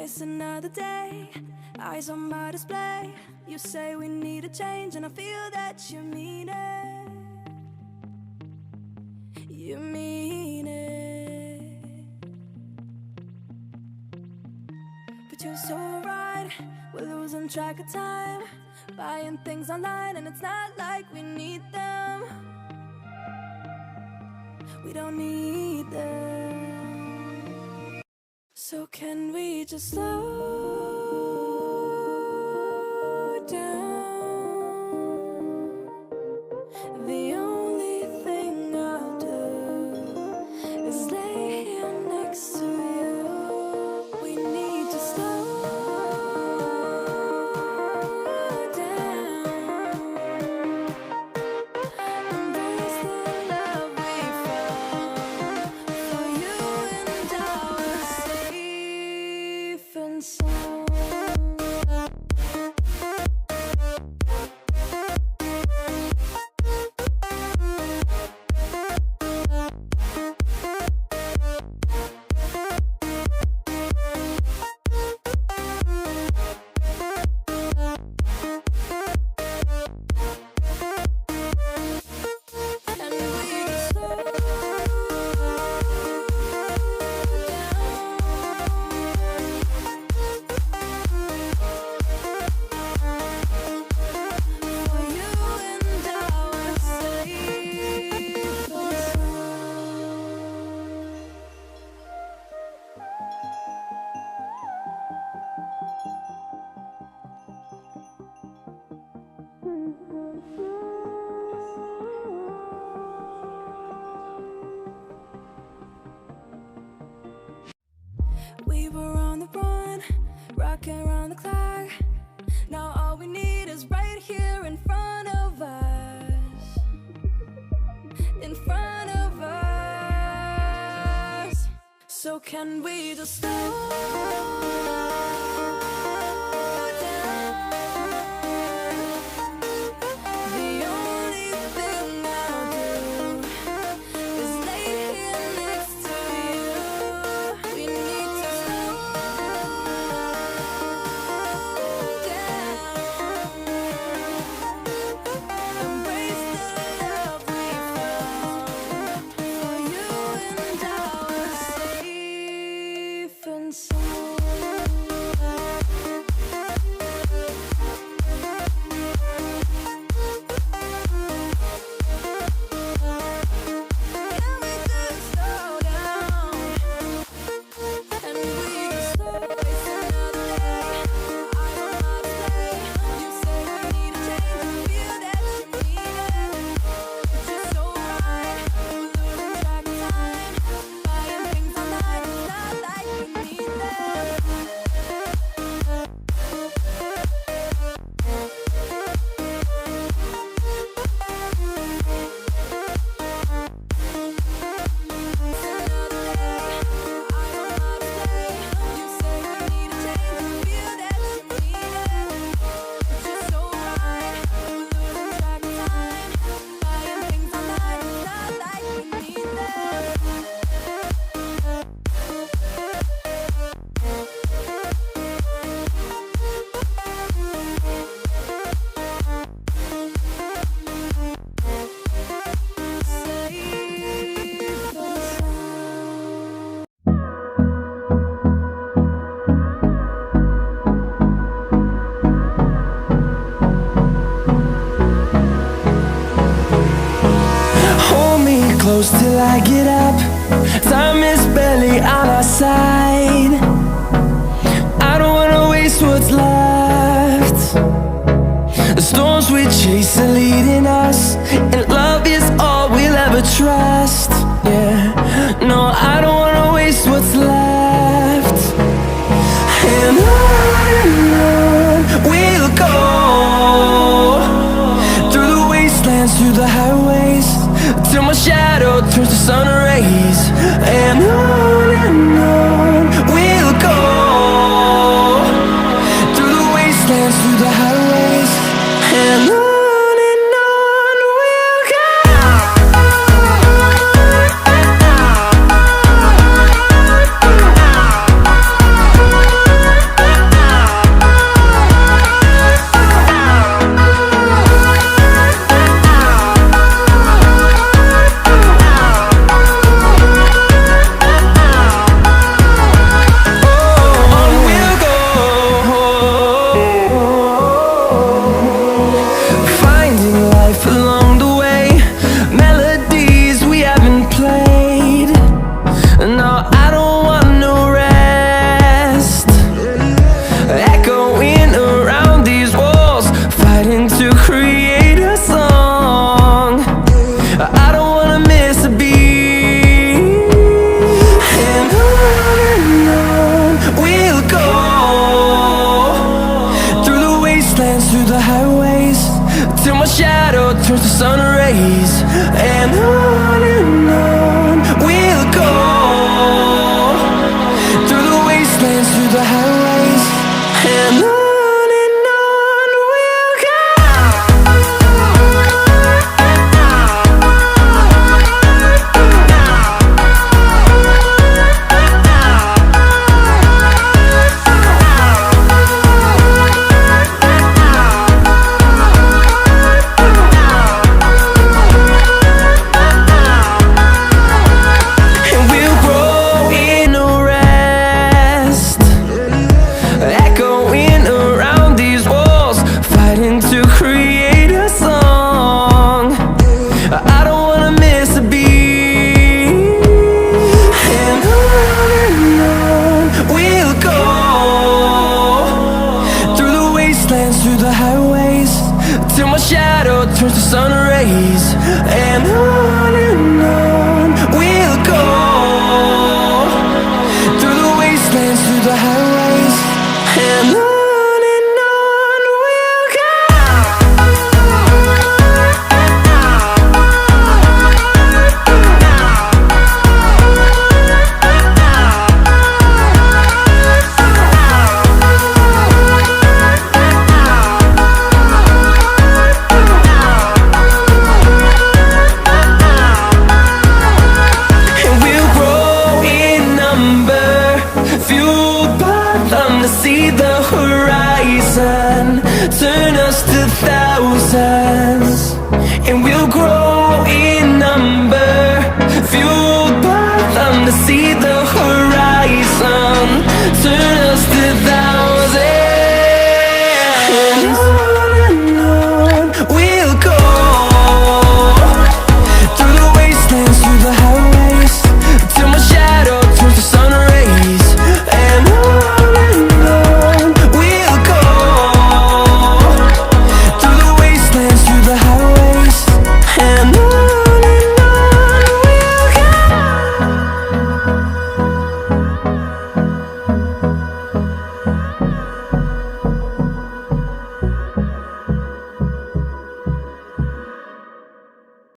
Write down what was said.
It's another day, eyes on my display. You say we need a change, and I feel that you mean it. You mean it. But you're so right, we're losing track of time, buying things online, and it's not like we need them. We don't need them. So can we just slow down? The only thing I'll do is lay here next to you. We need to slow down. Embrace the love we found. For you and I were safe and sound. We were on the run, rocking around the clock. Now all we need is right here in front of us. In front of us. So can we just slow down? The only thing I'll do is lay here next to you. We need to slow down. Embrace the love we found. For you and I were safe and sound. Can we just slow down? And we just slow waste another day. I'm on my display. You say we need a change, and I feel that you mean it. But you're so right, we're losing track of time, buying things online, it's not like we need them. Hold me close till I get up. Time is barely on our side. I don't wanna waste what's left. The storms we chase are leading us, and love is all we'll ever trust. Yeah, no, I don't wanna waste what's left. And on we'll go, through the wastelands, through the highways, till my shadow turns to sun rays. And on we'll go, through the wastelands, through the highways, and on we'll go. and